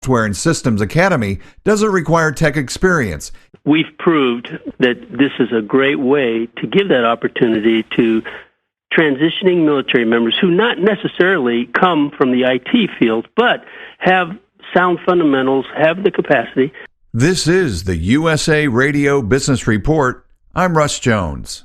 Software and Systems Academy doesn't require tech experience. We've proved that this is a great way to give that opportunity to transitioning military members who not necessarily come from the IT field, but have sound fundamentals, have the capacity. This is the USA Radio Business Report. I'm Russ Jones.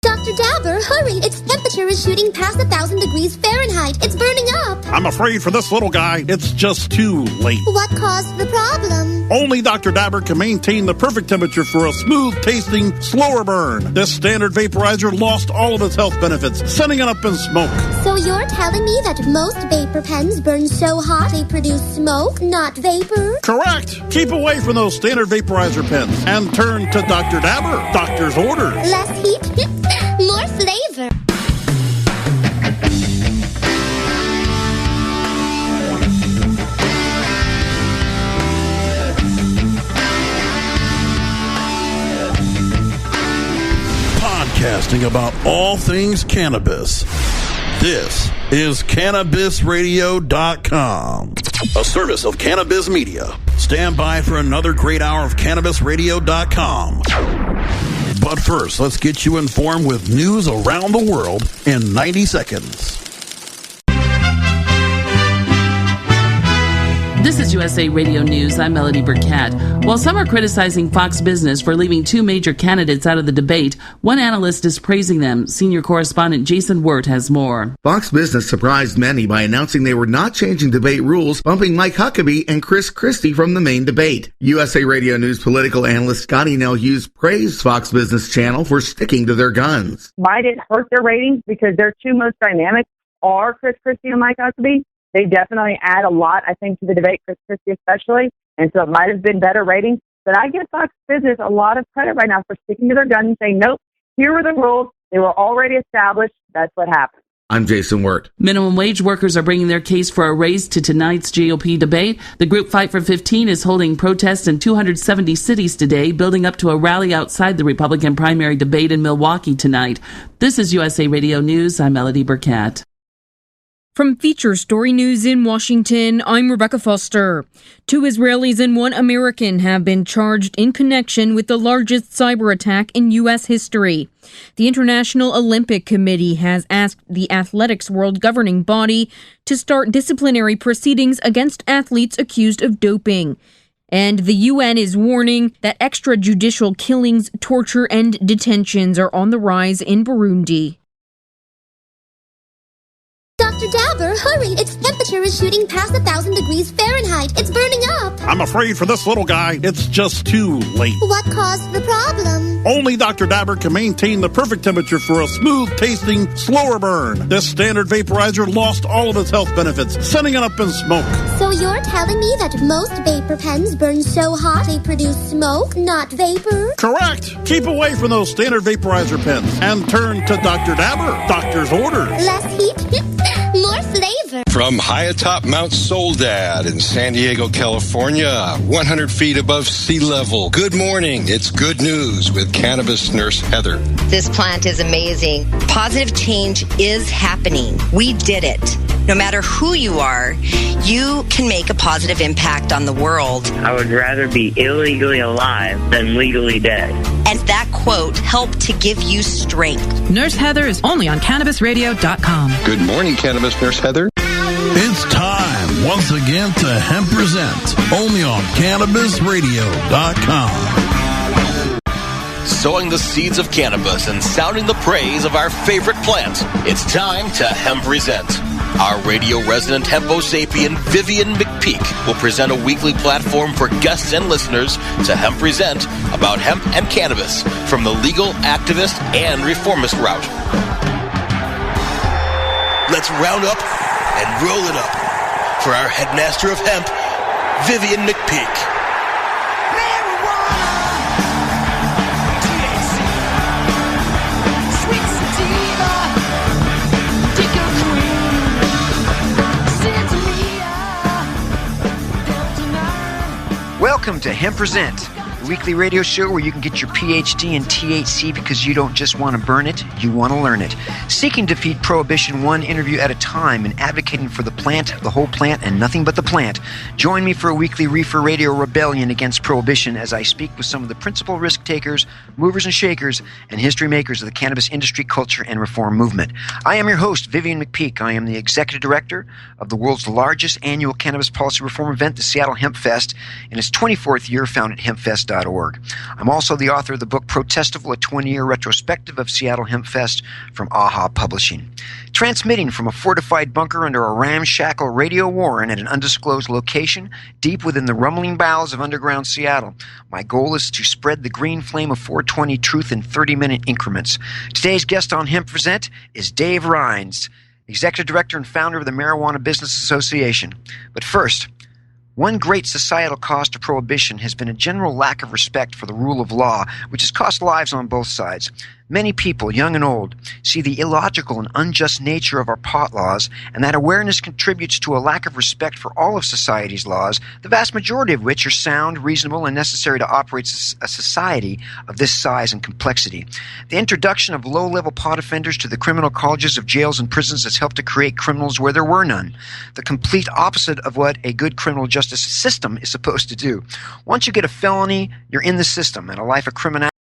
Dr. Dabber, hurry! Its temperature is shooting past 1,000 degrees Fahrenheit. It's burning up. I'm afraid for this little guy, it's just too late. What caused the problem? Only Dr. Dabber can maintain the perfect temperature for a smooth-tasting, slower burn. This standard vaporizer lost all of its health benefits, sending it up in smoke. So you're telling me that most vapor pens burn so hot they produce smoke, not vapor? Correct! Keep away from those standard vaporizer pens and turn to Dr. Dabber. Doctor's orders. Less heat, more flavor. Podcasting about all things cannabis. This is CannabisRadio.com, a service of Cannabis Media. Stand by for another great hour of CannabisRadio.com. But first, let's get you informed with news around the world in 90 seconds. This is USA Radio News. I'm Melody Burkett. While some are criticizing Fox Business for leaving two major candidates out of the debate, one analyst is praising them. Senior correspondent Jason Wirt has more. Fox Business surprised many by announcing they were not changing debate rules, bumping Mike Huckabee and Chris Christie from the main debate. USA Radio News political analyst Scotty Nell Hughes praised Fox Business Channel for sticking to their guns. Might it hurt their ratings because their two most dynamic are Chris Christie and Mike Huckabee? They definitely add a lot, I think, to the debate, Chris Christie especially, and so it might have been better ratings. But I give Fox Business a lot of credit right now for sticking to their guns and saying, nope, here are the rules. They were already established. That's what happened. I'm Jason Wirt. Minimum wage workers are bringing their case for a raise to tonight's GOP debate. The group Fight for 15 is holding protests in 270 cities today, building up to a rally outside the Republican primary debate in Milwaukee tonight. This is USA Radio News. I'm Melody Burkett. From Feature Story News in Washington, I'm Rebecca Foster. 2 Israelis and 1 American have been charged in connection with the largest cyber attack in U.S. history. The International Olympic Committee has asked the athletics world governing body to start disciplinary proceedings against athletes accused of doping. And the UN is warning that extrajudicial killings, torture, and detentions are on the rise in Burundi. Dr. Dabber, hurry! Its temperature is shooting past 1,000 degrees Fahrenheit. It's burning up. I'm afraid for this little guy, it's just too late. What caused the problem? Only Dr. Dabber can maintain the perfect temperature for a smooth-tasting, slower burn. This standard vaporizer lost all of its health benefits, sending it up in smoke. So you're telling me that most vapor pens burn so hot they produce smoke, not vapor? Correct! Keep away from those standard vaporizer pens and turn to Dr. Dabber. Doctor's orders. Less heat, more flavor. From high atop Mount Soledad in San Diego, California, 100 feet above sea level. Good morning. It's good news with cannabis nurse Heather. This plant is amazing. Positive change is happening. We did it. No matter who you are, you can make a positive impact on the world. I would rather be illegally alive than legally dead. And that quote helped to give you strength. Nurse Heather is only on CannabisRadio.com. Good morning, Cannabis Nurse Heather. It's time once again to Hemp Present, only on CannabisRadio.com. Sowing the seeds of cannabis and sounding the praise of our favorite plant. It's time to Hemp Present. Our radio resident hempo sapien Vivian McPeak will present a weekly platform for guests and listeners to Hemp Present about hemp and cannabis from the legal, activist, and reformist route. Let's round up and roll it up for our headmaster of hemp, Vivian McPeak. Welcome to Hemp Present, the weekly radio show where you can get your PhD in THC because you don't just want to burn it, you want to learn it. Seeking to defeat prohibition one interview at a time and advocating for the plant, the whole plant, and nothing but the plant. Join me for a weekly Reefer Radio rebellion against prohibition as I speak with some of the principal risk takers, movers and shakers, and history makers of the cannabis industry, culture, and reform movement. I am your host, Vivian McPeak. I am the executive director of the world's largest annual cannabis policy reform event, the Seattle Hemp Fest, in its 24th year, found at hempfest.org. I'm also the author of the book Protestival, a 20-year retrospective of Seattle Hemp Fest from AHA Publishing. Transmitting from a fortified bunker under a ramshackle radio warren at an undisclosed location deep within the rumbling bowels of underground Seattle. My goal is to spread the green flame of 420 truth in 30-minute increments. Today's guest on Hemp Present is Dave Rines, Executive Director and founder of the Marijuana Business Association. But first, one great societal cost of prohibition has been a general lack of respect for the rule of law, which has cost lives on both sides. Many people, young and old, see the illogical and unjust nature of our pot laws, and that awareness contributes to a lack of respect for all of society's laws, the vast majority of which are sound, reasonable, and necessary to operate a society of this size and complexity. The introduction of low-level pot offenders to the criminal colleges of jails and prisons has helped to create criminals where there were none, the complete opposite of what a good criminal justice system is supposed to do. Once you get a felony, you're in the system, and a life of criminality